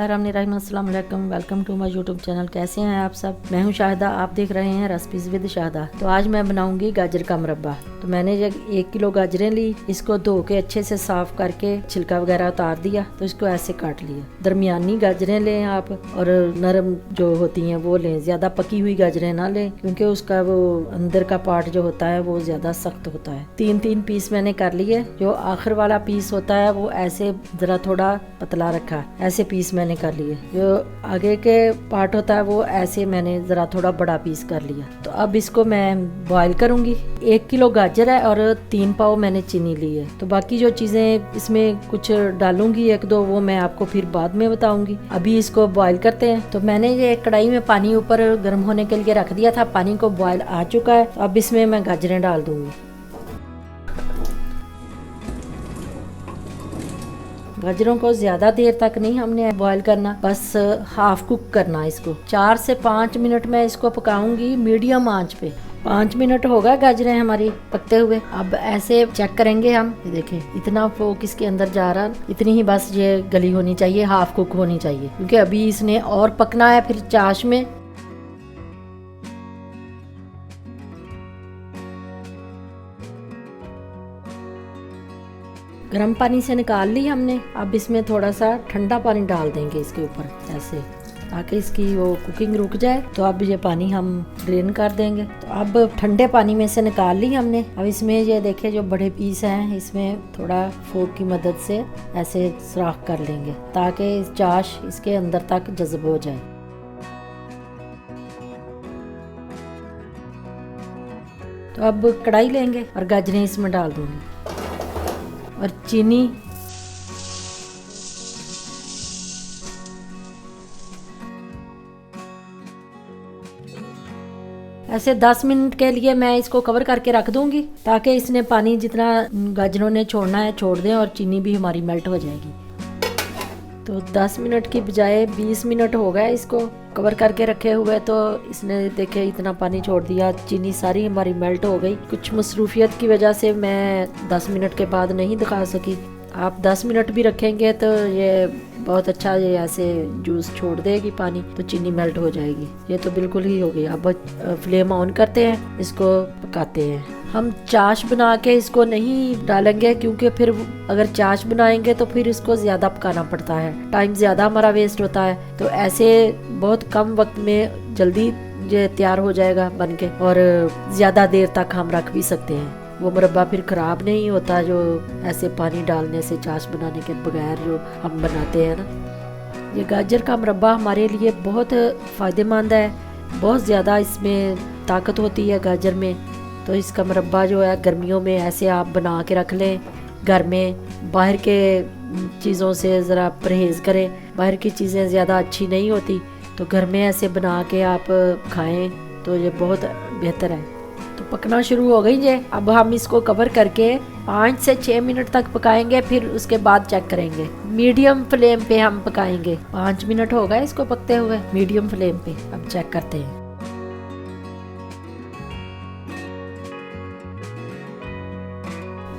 बिस्मिल्लाहिर्रहमानिर्रहीम, अस्सलाम वालेकुम। Welcome to my YouTube channel. कैसे हैं आप सब? मैं हूं शाहिदा, आप देख रहे हैं रेसिपीज विद शाहिदा। तो आज मैं बनाऊंगी गाजर का मुरब्बा। तो मैंने जब 1 किलो गाजरें ली, इसको धो के अच्छे से साफ करके छिलका वगैरह उतार दिया। तो इसको ऐसे काट लिया। दरमियानी गाजरें लें आप, और नरम जो होती हैं वो लें। ज्यादा पकी हुई गाजरें ना लें, क्योंकि उसका वो अंदर का पार्ट जो होता है वो ज्यादा सख्त होता है। 3-3 पीस मैंने कर लिए। जो आखिर वाला पीस होता है वो ऐसे जरा थोड़ा पतला रखा, ऐसे पीस मैंने कर लिए। जो आगे के पार्ट होता है वो ऐसे मैंने जरा थोड़ा बड़ा पीस कर लिया। तो अब इसको मैं बॉईल करूंगी। 1 किलो गाजर है और 3 पाव मैंने चीनी ली है। तो बाकी जो चीजें इसमें कुछ डालूंगी 1-2, वो मैं आपको फिर बाद में बताऊंगी। अभी इसको बॉईल करते हैं। तो मैंने ये कढ़ाई में पानी ऊपर गर्म होने के लिए रख दिया था। पानी को बॉईल आ चुका है। तो अब इसमें मैं गाजरें डाल दूंगी। गाजरों को ज्यादा देर तक नहीं हमने बॉईल करना, बस हाफ कुक करना इसको। 4 से 5 मिनट में इसको पकाऊंगी मीडियम आंच पे। 5 मिनट होगा गाजरें हमारी पकते हुए। अब ऐसे चेक करेंगे हम। ये देखें, इतना फोक इसके अंदर जा रहा, इतनी ही बस ये गली होनी चाहिए, हाफ कुक होनी चाहिए, क्योंकि अभी इसने और पकना है फिर चाश में। गर्म पानी से निकाल ली हमने। अब इसमें थोड़ा सा ठंडा पानी डाल देंगे इसके ऊपर ऐसे, ताकि इसकी वो कुकिंग रुक जाए। तो अब ये पानी हम ड्रेन कर देंगे। तो अब ठंडे पानी में से निकाल ली हमने। अब इसमें ये देखे जो बड़े पीस हैं, इसमें थोड़ा फोक की मदद से ऐसे सुराख कर लेंगे, ताकि चाश इसके अंदर तक जज्ब हो जाए। तो अब कढ़ाई लेंगे और गाजरें इसमें डाल दूंगी, और चीनी, ऐसे 10 मिनट के लिए मैं इसको कवर करके रख दूंगी, ताकि इसने पानी जितना गाजरों ने छोड़ना है छोड़ दें, और चीनी भी हमारी मेल्ट हो जाएगी। तो 10 मिनट की बजाय 20 मिनट हो गए इसको कवर करके रखे हुए। तो इसने देखे इतना पानी छोड़ दिया, चीनी सारी हमारी मेल्ट हो गई। कुछ मसरूफियत की वजह से मैं 10 मिनट के बाद नहीं दिखा सकी। आप 10 मिनट भी रखेंगे तो ये बहुत अच्छा ये ऐसे जूस छोड़ देगी पानी, तो चीनी मेल्ट हो जाएगी। ये तो बिल्कुल ही हो गई। अब फ्लेम ऑन करते हैं, इसको पकाते हैं। हम चाश बना के इसको नहीं डालेंगे, क्योंकि फिर अगर चाश बनाएंगे तो फिर इसको ज्यादा पकाना पड़ता है, टाइम ज्यादा हमारा वेस्ट होता है। तो ऐसे बहुत कम वक्त में जल्दी ये तैयार हो जाएगा बनके, और ज्यादा देर तक हम रख भी सकते हैं। वो मुरब्बा फिर खराब नहीं होता, जो ऐसे पानी डालने से चाश बनाने के बगैर जो हम बनाते हैं ना। ये गाजर का मुरब्बा हमारे लिए बहुत फ़ायदेमंद है। बहुत ज़्यादा इसमें ताकत होती है गाजर में। तो इसका मुरब्बा जो है गर्मियों में ऐसे आप बना के रख लें घर में। बाहर के चीज़ों से ज़रा परहेज़ करें, बाहर की चीज़ें ज़्यादा अच्छी नहीं होती। तो घर में ऐसे बना के आप खाएं तो ये बहुत बेहतर है। तो पकना शुरू हो गई है। अब हम इसको कवर करके 5 से 6 मिनट तक पकाएंगे, फिर उसके बाद चेक करेंगे। मीडियम फ्लेम पे हम पकाएंगे। 5 मिनट हो गए इसको पकते हुए मीडियम फ्लेम पे। अब चेक करते हैं।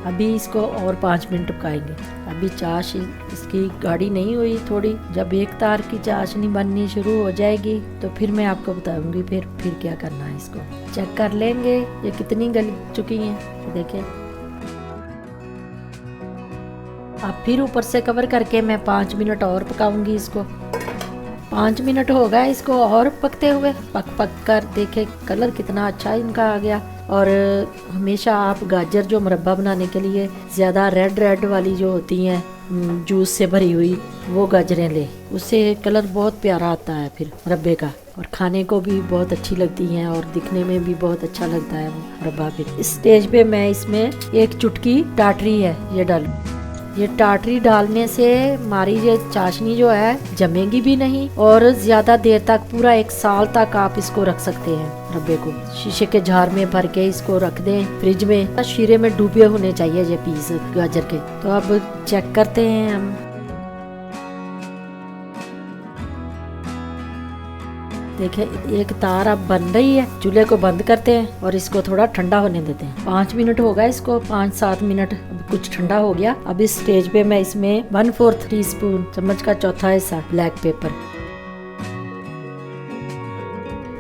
अभी इसको और 5 मिनट पकाएंगे। अभी चाश इसकी गाढ़ी नहीं हुई थोड़ी। जब एक तार की चाशनी बननी शुरू हो जाएगी तो फिर मैं आपको बताऊंगी फिर क्या करना है। इसको चेक कर लेंगे ये कितनी गल चुकी हैं। देखें, अब फिर ऊपर से कवर करके मैं 5 मिनट और पकाऊंगी इसको। 5 मिनट हो गए इसको और पकते हुए। पक कर देखे कलर कितना अच्छा इनका आ गया। और हमेशा आप गाजर जो मुरब्बा बनाने के लिए ज़्यादा रेड वाली जो होती हैं जूस से भरी हुई, वो गाजरें लें। उससे कलर बहुत प्यारा आता है फिर मुरब्बे का, और खाने को भी बहुत अच्छी लगती हैं, और दिखने में भी बहुत अच्छा लगता है वो मुरब्बा। फिर इस स्टेज पे मैं इसमें 1 चुटकी टाटरी है ये डालूं। ये टाटरी डालने से हमारी ये चाशनी जो है जमेगी भी नहीं, और ज्यादा देर तक, पूरा 1 साल तक आप इसको रख सकते हैं। मुरब्बे को शीशे के जार में भर के इसको रख दें फ्रिज में। शीरे में डूबे होने चाहिए ये पीस गाजर के। तो अब चेक करते हैं हम। देखिए एक तार अब बन रही है। चूल्हे को बंद करते हैं और इसको थोड़ा ठंडा होने देते हैं। 5 मिनट हो गए इसको, 5-7 मिनट। अब कुछ ठंडा हो गया। अब इस स्टेज पे मैं इसमें 1/4 टीस्पून, चम्मच का चौथा हिस्सा ब्लैक पेपर,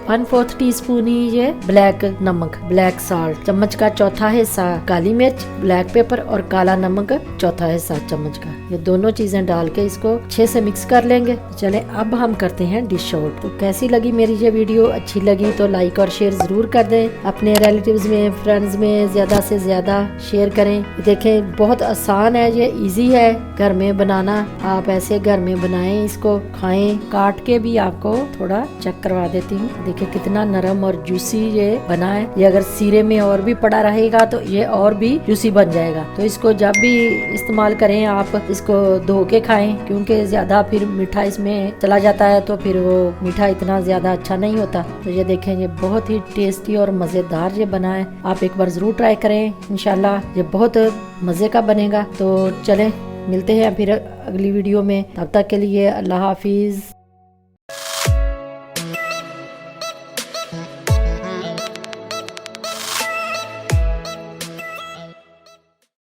1/4 टीस्पून ही ये ब्लैक नमक, ब्लैक साल्ट, चम्मच का चौथा हिस्सा काली मिर्च, ब्लैक पेपर और काला नमक चौथा हिस्सा चम्मच का। ये दोनों चीजें डाल के इसको अच्छे से मिक्स कर लेंगे। चले अब हम करते हैं डिश आउट। तो कैसी लगी मेरी ये वीडियो? अच्छी लगी तो लाइक और शेयर जरूर कर दें। अपने रिलेटिव्स में, फ्रेंड्स में ज्यादा से ज्यादा शेयर करें। देखें बहुत आसान है, ये इजी है घर में बनाना। आप ऐसे घर में बनाएं, इसको खाएं। काट के भी आपको थोड़ा चेक करवा देती हूँ। देखिए कितना नरम और जूसी ये बना है। ये अगर सीरे में और भी पड़ा रहेगा तो ये और भी जूसी बन जाएगा। तो इसको जब भी इस्तेमाल करें आप इसको धो के खाएं, क्योंकि ज्यादा फिर मीठा इसमें चला जाता है तो फिर वो मीठा इतना ज्यादा अच्छा नहीं होता। तो ये देखें ये बहुत ही टेस्टी और मजेदार ये बना है। आप एक बार जरूर ट्राई करें, इंशाल्लाह ये बहुत मजे का बनेगा। तो चले मिलते हैं फिर अगली वीडियो में। तब तक के लिए अल्लाह हाफिज।